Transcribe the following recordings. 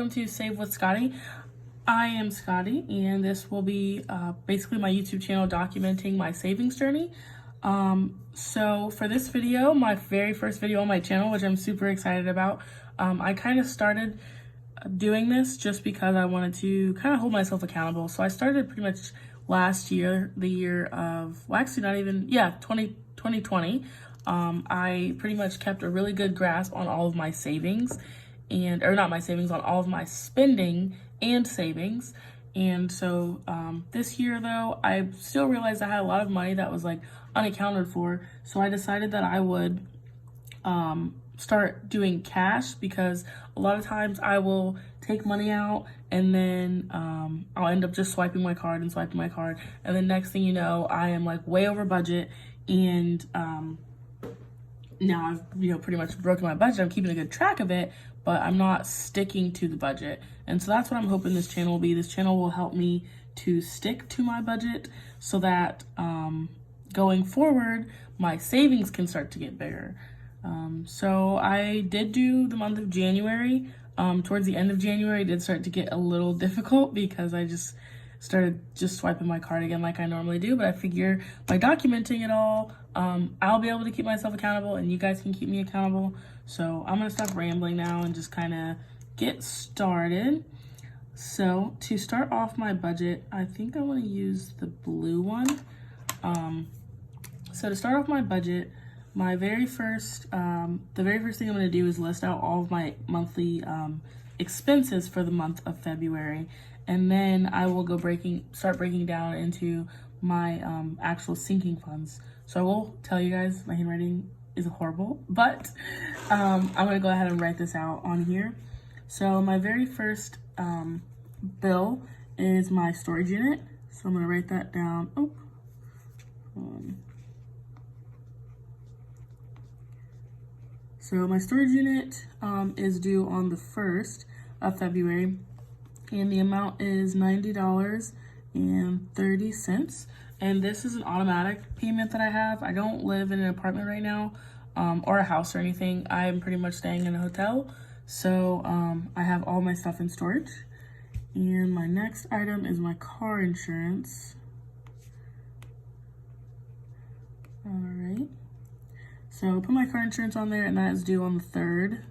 welcome to Save with Scotty. I am Scotty, and this will be basically my YouTube channel documenting my savings journey. So for this video, my very first video on my channel, which I'm super excited about, I kind of started doing this just because I wanted to kind of hold myself accountable. So I started pretty much last year, the year of, well, actually not even, 2020. I pretty much kept a really good grasp on all of my savings or not my savings, on all of my spending and savings. And so this year though, I still realized I had a lot of money that was like unaccounted for. So I decided that I would start doing cash, because a lot of times I will take money out and then I'll end up just swiping my card. And then next thing you know, I am like way over budget, and now I've pretty much broken my budget. I'm keeping a good track of it, but I'm not sticking to the budget. And so that's what I'm hoping this channel will be. This channel will help me to stick to my budget so that going forward, my savings can start to get bigger. So I did do the month of January. Towards the end of January, it did start to get a little difficult because I just started swiping my card again like I normally do. But I figure by documenting it all, I'll be able to keep myself accountable and you guys can keep me accountable. So I'm gonna stop rambling now and just kind of get started. So to start off my budget, I think I want to use the blue one. So to start off my budget, my the very first thing I'm going to do is list out all of my monthly expenses for the month of February, and then I will go start breaking down into my actual sinking funds. So I will tell you guys, my handwriting is horrible, but I'm going to go ahead and write this out on here. So my very first bill is my storage unit. So I'm going to write that down. So my storage unit is due on the 1st of February, and the amount is $90.30. And this is an automatic payment that I have. I don't live in an apartment right now, or a house or anything. I'm pretty much staying in a hotel. So I have all my stuff in storage. And my next item is my car insurance. All right. So put my car insurance on there, and that is due on the 3rd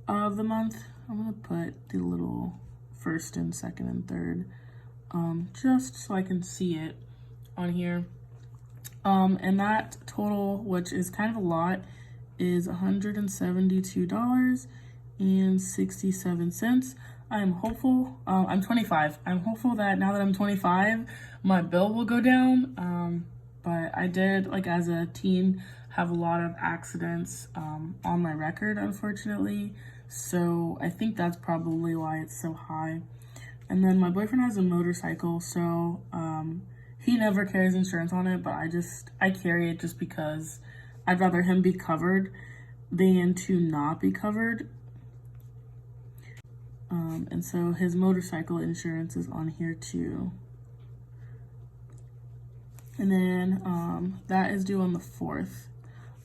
of the month. I'm gonna put the little 1st and 2nd and 3rd, just so I can see it on here. And that total, which is kind of a lot, is $172.67. I am hopeful, I'm 25. I'm hopeful that now that I'm 25, my bill will go down. But I did, like as a teen, have a lot of accidents on my record, unfortunately. So I think that's probably why it's so high. And then my boyfriend has a motorcycle, so he never carries insurance on it, but I carry it just because I'd rather him be covered than to not be covered. And so his motorcycle insurance is on here too. And then that is due on the 4th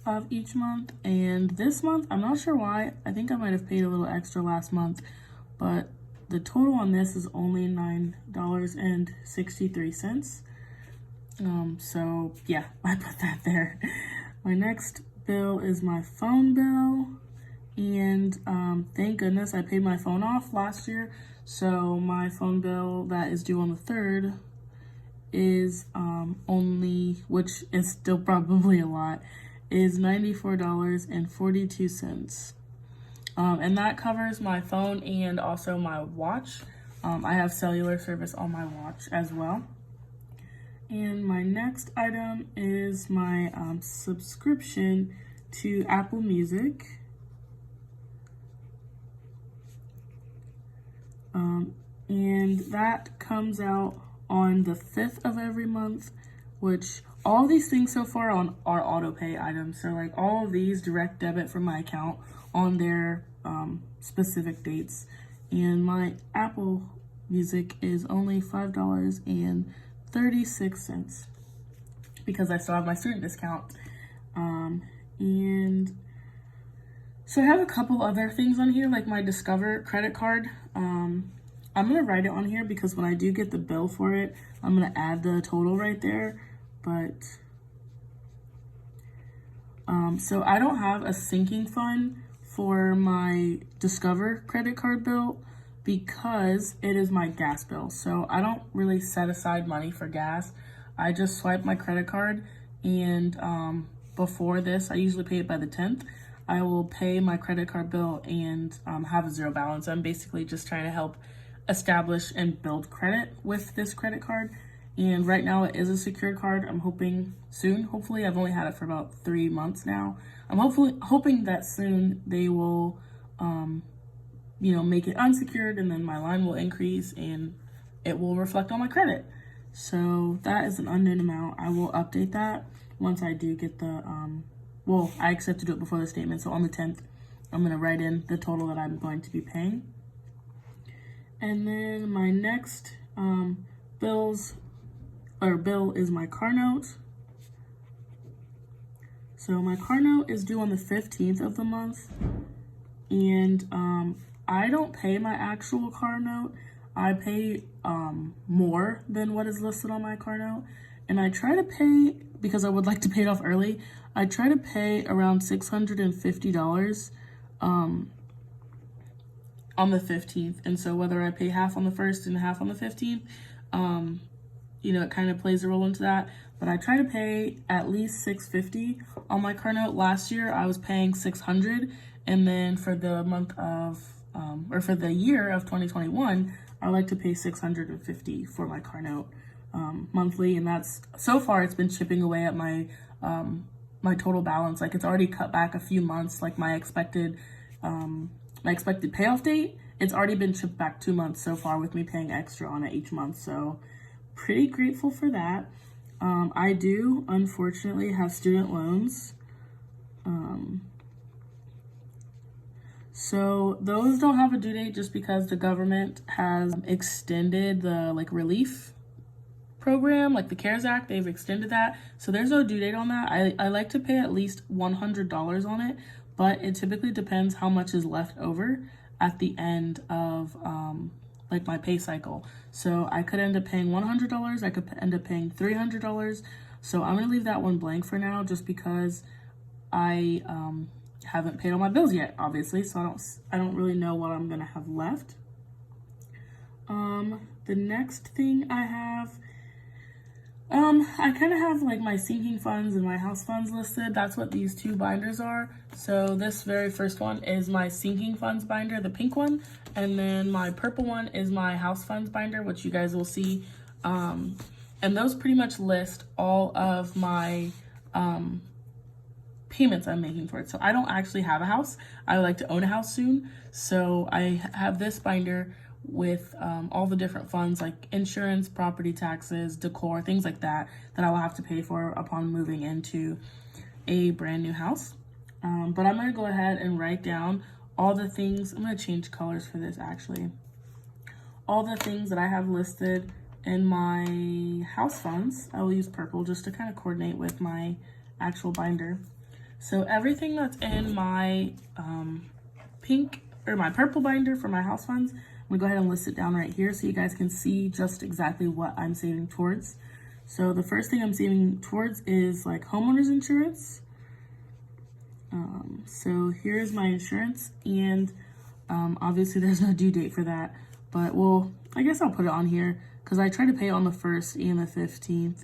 of each month. And this month, I'm not sure why, I think I might have paid a little extra last month, but the total on this is only $9.63. So yeah, I put that there. My next bill is my phone bill. And thank goodness I paid my phone off last year. So my phone bill that is due on the 3rd is only, which is still probably a lot, is $94.42. And that covers my phone and also my watch. I have cellular service on my watch as well. And my next item is my subscription to Apple Music. And that comes out on the 5th of every month, which all these things so far are auto pay items. So like all of these direct debit from my account on their specific dates. And my Apple Music is only $5.36 because I still have my student discount. And So I have a couple other things on here, like my Discover credit card. I'm gonna write it on here because when I do get the bill for it, I'm gonna add the total right there. But so I don't have a sinking fund for my Discover credit card bill because it is my gas bill. So I don't really set aside money for gas. I just swipe my credit card, and before this, I usually pay it by the 10th. I will pay my credit card bill and have a zero balance. I'm basically just trying to help establish and build credit with this credit card. And right now it is a secured card. I'm hoping soon, hopefully, I've only had it for about 3 months now. I'm hoping that soon they will, make it unsecured, and then my line will increase and it will reflect on my credit. So that is an unknown amount. I will update that once I do get the, I accept to do it before the statement. So on the 10th, I'm going to write in the total that I'm going to be paying. And then my next bill is my car note. So my car note is due on the 15th of the month. And I don't pay my actual car note. I pay more than what is listed on my car note. And I try to pay, because I would like to pay it off early, I try to pay around $650 on the 15th. And so whether I pay half on the 1st and half on the 15th, it kind of plays a role into that. But I try to pay at least $650 on my car note. Last year I was paying $600, and then for the month of, for the year of 2021, I like to pay $650 for my car note monthly, and that's, so far it's been chipping away at my my total balance. Like, it's already cut back a few months. Like my expected payoff date, it's already been chipped back 2 months so far with me paying extra on it each month. So pretty grateful for that. I do unfortunately have student loans. So those don't have a due date just because the government has extended the relief program, like the CARES Act. They've extended that. So there's no due date on that. I like to pay at least $100 on it, but it typically depends how much is left over at the end of my pay cycle. So I could end up paying $100, I could end up paying $300. So I'm gonna leave that one blank for now just because I haven't paid all my bills yet, obviously, so I don't really know what I'm gonna have left. The next thing I have, I kind of have my sinking funds and my house funds listed. That's what these two binders are. So this very first one is my sinking funds binder, the pink one, and then my purple one is my house funds binder, which you guys will see. And those pretty much list all of my payments I'm making for it. So I don't actually have a house. I would like to own a house soon. So I have this binder with all the different funds like insurance, property taxes, decor, things like that I will have to pay for upon moving into a brand new house. But I'm gonna go ahead and write down all the things. I'm gonna change colors for this actually. All the things that I have listed in my house funds. I will use purple just to kind of coordinate with my actual binder. So everything that's in my my purple binder for my house funds, I'm gonna go ahead and list it down right here so you guys can see just exactly what I'm saving towards. So the first thing I'm saving towards is homeowners insurance. So here's my insurance, and obviously there's no due date for that, but I guess I'll put it on here because I try to pay on the 1st and the 15th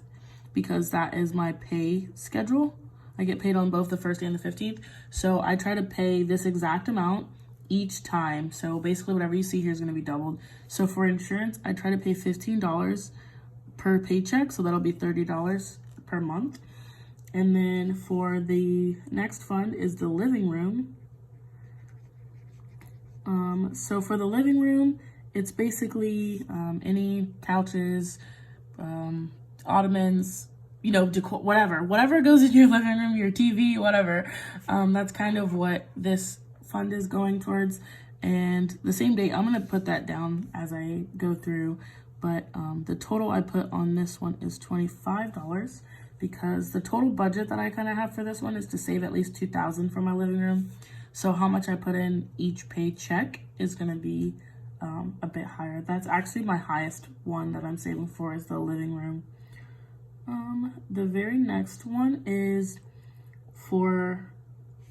because that is my pay schedule. I get paid on both the 1st and the 15th. So I try to pay this exact amount each time. So basically whatever you see here is going to be doubled. So for insurance, I try to pay $15 per paycheck. So that'll be $30 per month. And then for the next fund is the living room. So for the living room, it's basically any couches, ottomans, decor, whatever goes in your living room, your TV, whatever. That's kind of what this fund is going towards. And the same date, I'm gonna put that down as I go through, but the total I put on this one is $25 because the total budget that I kind of have for this one is to save at least $2,000 for my living room. So how much I put in each paycheck is going to be a bit higher. That's actually my highest one that I'm saving for, is the living room. The very next one is for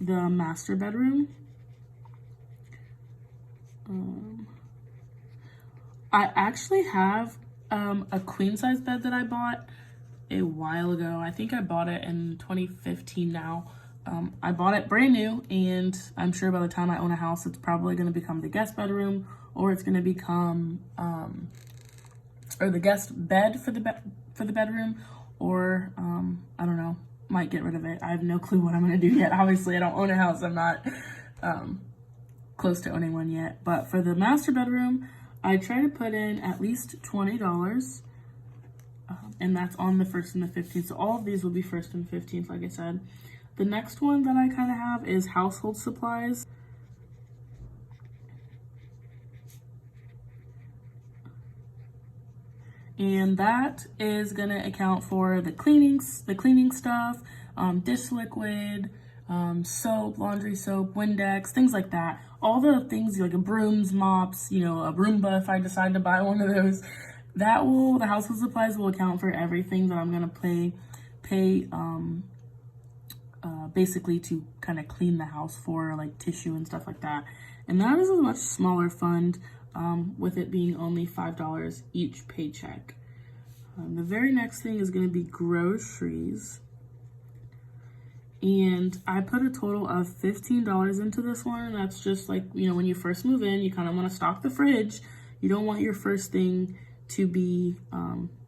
the master bedroom. I actually have a queen size bed that I bought a while ago. I think I bought it in 2015 now. I bought it brand new, and I'm sure by the time I own a house, it's probably going to become the guest bedroom, or it's going to become or the guest bed for the bedroom, or I don't know, might get rid of it. I have no clue what I'm going to do yet. Obviously, I don't own a house. I'm not close to owning one yet. But for the master bedroom, I try to put in at least $20, and that's on the 1st and the 15th. So all of these will be 1st and 15th, like I said. The next one that I kind of have is household supplies. And that is going to account for the cleaning stuff, dish liquid, soap, laundry soap, Windex, things like that. All the things like brooms, mops, you know, a Roomba if I decide to buy one of those. The household supplies will account for everything that I'm going to pay basically to kind of clean the house for, like tissue and stuff like that. And that is a much smaller fund, with it being only $5 each paycheck. The very next thing is going to be groceries. And I put a total of $15 into this one. And that's just like, you know, when you first move in, you kind of want to stock the fridge. You don't want your first thing to be,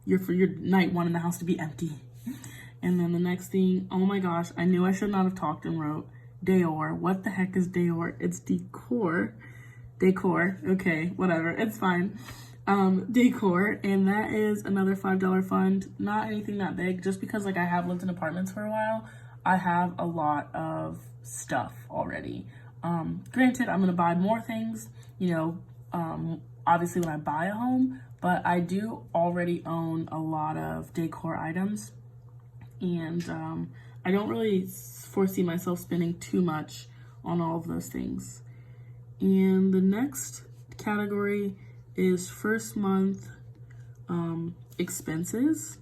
your night one in the house to be empty. And then the next thing, oh my gosh, I knew I should not have talked and wrote Dior. What the heck is Dior? It's decor. Okay, whatever, it's fine. Decor, and that is another $5 fund. Not anything that big, just because like I have lived in apartments for a while. I have a lot of stuff already. Granted, I'm gonna buy more things, you know, obviously when I buy a home, but I do already own a lot of decor items. And I don't really foresee myself spending too much on all of those things. And the next category is first month expenses.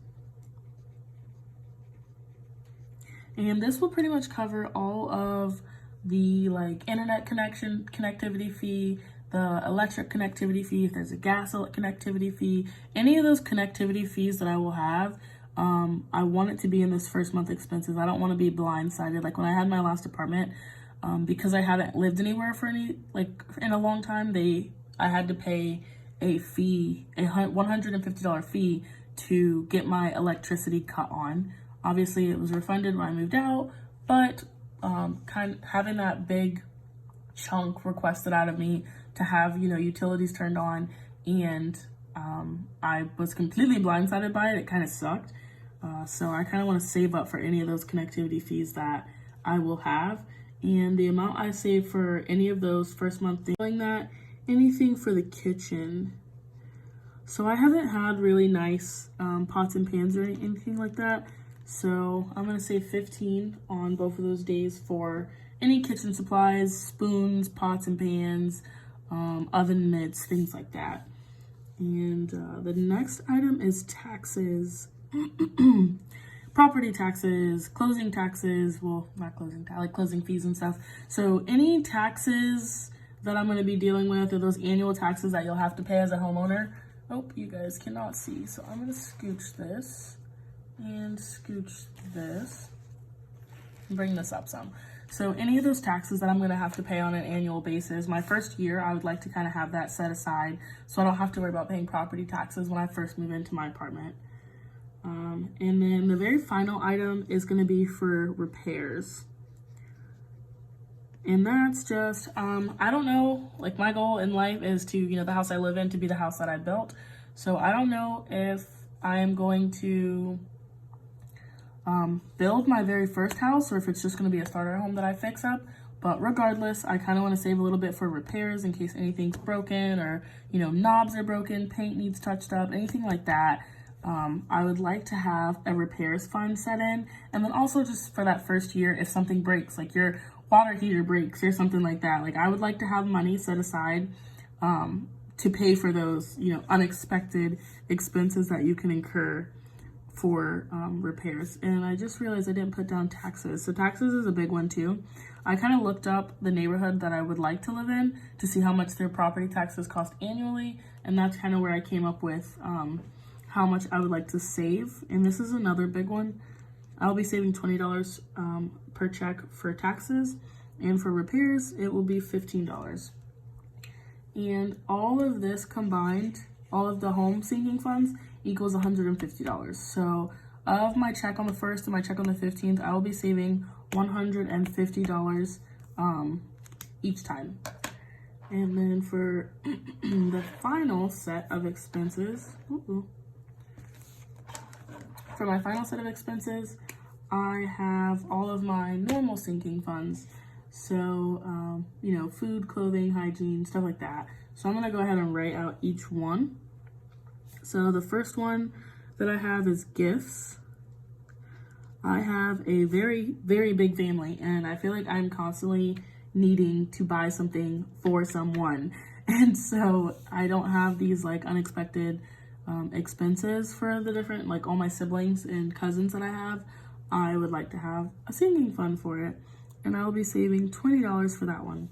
And this will pretty much cover all of the like internet connectivity fee, the electric connectivity fee, if there's a gas connectivity fee, any of those connectivity fees that I will have. I want it to be in this first month expenses. I don't want to be blindsided. Like when I had my last apartment, because I haven't lived anywhere for in a long time, I had to pay a fee, a $150 fee to get my electricity cut on. Obviously it was refunded when I moved out, but kind of having that big chunk requested out of me to have, you know, utilities turned on, and I was completely blindsided by it. It kind of sucked. So I kind of want to save up for any of those connectivity fees that I will have. And the amount I save for any of those first month things, like that, anything for the kitchen. So I haven't had really nice pots and pans or anything like that. So I'm going to save $15 on both of those days for any kitchen supplies, spoons, pots and pans, oven mitts, things like that. And the next item is taxes. Property taxes, closing taxes, well, not closing, like closing fees and stuff. So any taxes that I'm going to be dealing with, or those annual taxes that you'll have to pay as a homeowner. Oh, you guys cannot see. So I'm going to scooch this and scooch this and bring this up some. So any of those taxes that I'm going to have to pay on an annual basis, my first year, I would like to kind of have that set aside so I don't have to worry about paying property taxes when I first move into my apartment. And then the very final item is going to be for repairs. And that's just, I don't know, like my goal in life is to, you know, the house I live in to be the house that I built. So I don't know if I am going to build my very first house or if it's just going to be a starter home that I fix up. But regardless, I kind of want to save a little bit for repairs in case anything's broken or, you know, knobs are broken, paint needs touched up, anything like that. I would like to have a repairs fund set in, and then also just for that first year, if something breaks, like your water heater breaks or something like that, like I would like to have money set aside to pay for those, you know, unexpected expenses that you can incur for repairs. And I just realized I didn't put down taxes. So taxes is a big one too. I kind of looked up the neighborhood that I would like to live in to see how much their property taxes cost annually, and that's kind of where I came up with how much I would like to save. And this is another big one. I'll be saving $20 per check for taxes, and for repairs it will be $15. And all of this combined, all of the home sinking funds equals $150. So of my check on the 1st and my check on the 15th, I will be saving $150 each time. And then for the final set of expenses, for my final set of expenses, I have all of my normal sinking funds. So, you know, food, clothing, hygiene, stuff like that. So I'm gonna go ahead and write out each one. So the first one that I have is gifts. I have a very, very big family, and I feel like I'm constantly needing to buy something for someone. And so I don't have these like unexpected expenses for the different, like all my siblings and cousins that I have. I would like to have a sinking fund for it, and I'll be saving $20 for that one.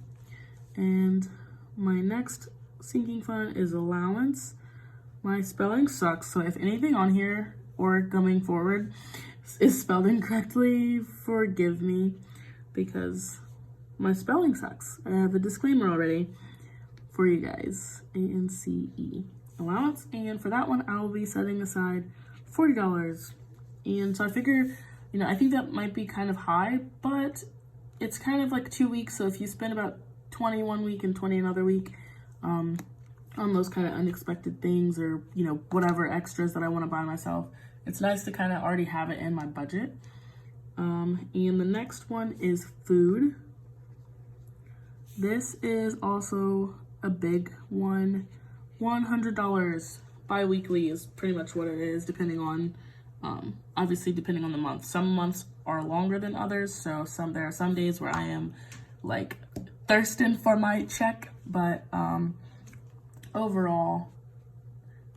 And my next sinking fund is allowance. My spelling sucks, so if anything on here or going forward is spelled incorrectly, forgive me, because my spelling sucks. I have a disclaimer already for you guys. ANCE allowance, and for that one I will be setting aside $40. And so I figure, you know, I think that might be kind of high, but it's kind of like 2 weeks, so if you spend about 20 one week and 20 another week on those kind of unexpected things, or, you know, whatever extras that I want to buy myself, it's nice to kind of already have it in my budget. And the next one is food. This is also a big one. $100 bi-weekly is pretty much what it is, depending on, obviously depending on the month. Some months are longer than others, so there are some days where I am like thirsting for my check, but overall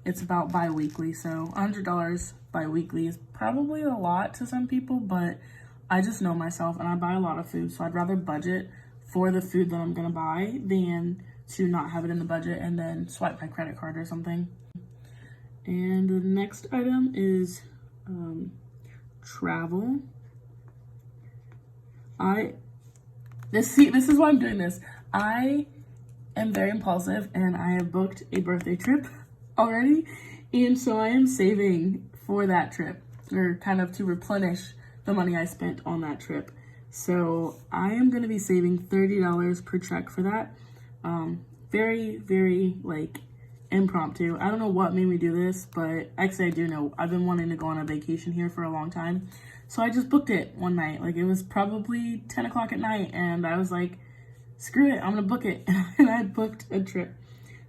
it's about bi-weekly. So $100 bi-weekly is probably a lot to some people, but I just know myself and I buy a lot of food, so I'd rather budget for the food that I'm gonna buy than to not have it in the budget and then swipe my credit card or something. And the next item is travel. This is why I'm doing this. I am very impulsive, and I have booked a birthday trip already, and so I am saving for that trip, or kind of to replenish the money I spent on that trip. So I am going to be saving $30 per check for that. Very, very like impromptu. I don't know what made me do this, but actually I do know. I've been wanting to go on a vacation here for a long time. So I just booked it one night. Like, it was probably 10 o'clock at night, and I was like, screw it, I'm gonna book it. And I booked a trip.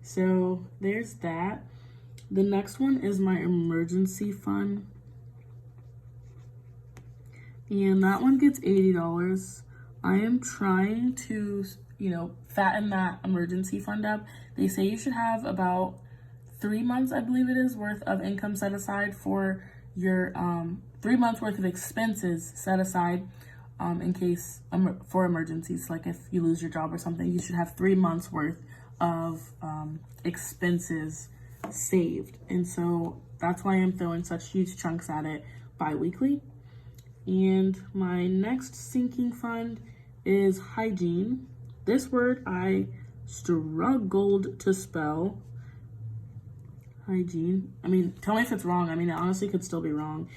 So there's that. The next one is my emergency fund. And that one gets $80. I am trying to, you know, fatten that emergency fund up. They say you should have about 3 months, I believe it is, worth of income set aside for your 3 months worth of expenses set aside in case for emergencies. Like if you lose your job or something, you should have 3 months worth of expenses saved. And so that's why I'm throwing such huge chunks at it bi-weekly. And my next sinking fund is hygiene. This word I struggled to spell. Hygiene. I mean, tell me if it's wrong. I mean, it honestly could still be wrong.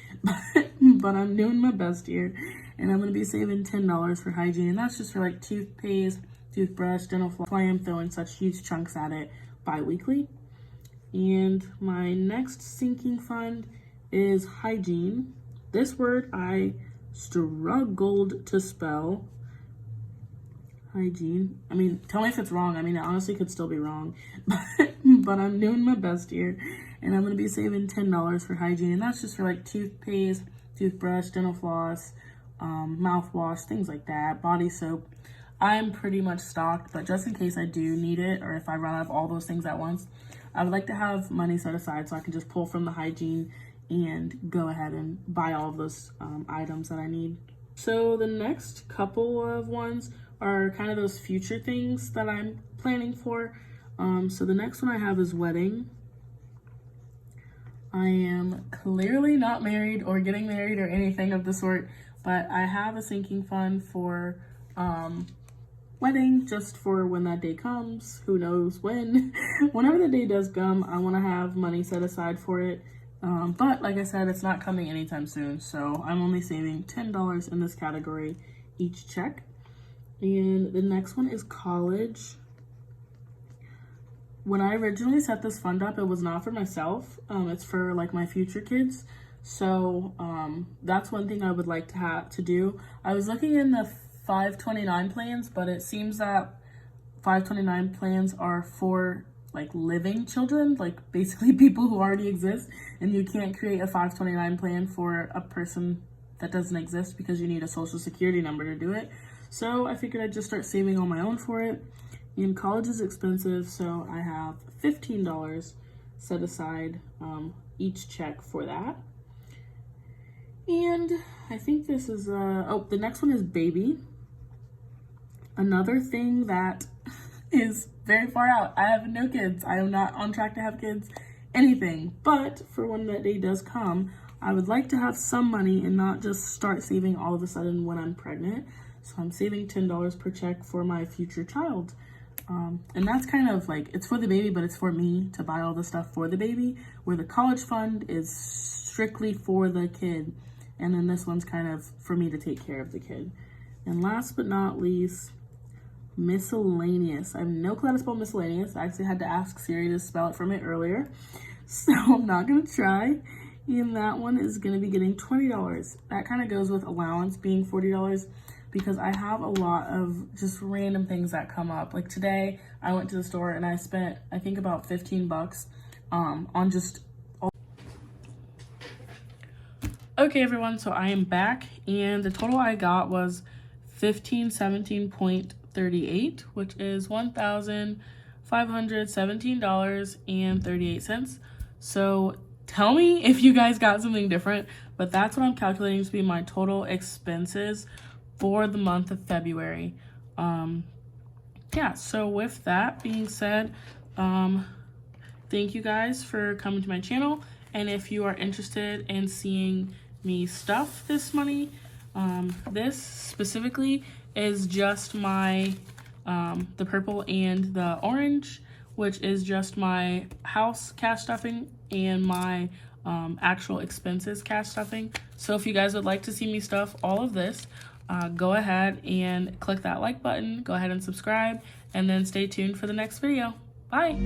But I'm doing my best here. And I'm going to be saving $10 for hygiene. And that's just for like toothpaste, toothbrush, dental floss. That's why I'm throwing such huge chunks at it bi-weekly. And my next sinking fund is hygiene. This word I struggled to spell. Hygiene. I mean, tell me if it's wrong. I mean, it honestly could still be wrong. But I'm doing my best here. and I'm going to be saving $10 for hygiene, and that's just for like toothpaste, toothbrush, dental floss, mouthwash, things like that, body soap. I'm pretty much stocked, but just in case I do need it, or if I run out of all those things at once, I would like to have money set aside so I can just pull from the hygiene and go ahead and buy all of those items that I need. So the next couple of ones are kind of those future things that I'm planning for. So the next one I have is wedding. I am clearly not married or getting married or anything of the sort, but I have a sinking fund for wedding, just for when that day comes. Who knows when. Whenever the day does come, I want to have money set aside for it. But like I said, it's not coming anytime soon, so I'm only saving $10 in this category each check. And the next one is college. When I originally set this fund up, it was not for myself. It's for like my future kids. So that's one thing I would like to do. I was looking in the 529 plans, but it seems that 529 plans are for like living children, like basically people who already exist, and you can't create a 529 plan for a person that doesn't exist because you need a social security number to do it. So I figured I'd just start saving on my own for it. And college is expensive, so I have $15 set aside each check for that. And I think this is, the next one is baby. Another thing that is very far out. I have no kids. I am not on track to have kids, anything. But for when that day does come, I would like to have some money and not just start saving all of a sudden when I'm pregnant. So I'm saving $10 per check for my future child. And that's kind of like, it's for the baby, but it's for me to buy all the stuff for the baby, where the college fund is strictly for the kid. And then this one's kind of for me to take care of the kid. And last but not least, miscellaneous. I have no clue how to spell miscellaneous. I actually had to ask Siri to spell it for me earlier, so I'm not going to try. And that one is going to be getting $20. That kind of goes with allowance being $40, because I have a lot of just random things that come up. Like today, I went to the store and I spent, I think, about 15 bucks on just all. Okay, everyone, so I am back, and the total I got was $1,517.38, which is $1,517.38. So tell me if you guys got something different, but that's what I'm calculating to be my total expenses for the month of February. Yeah, so with that being said, thank you guys for coming to my channel, and if you are interested in seeing me stuff this money, this specifically is just my the purple and the orange, which is just my house cash stuffing and my actual expenses cash stuffing. So if you guys would like to see me stuff all of this, go ahead and click that like button, go ahead and subscribe, and then stay tuned for the next video. Bye!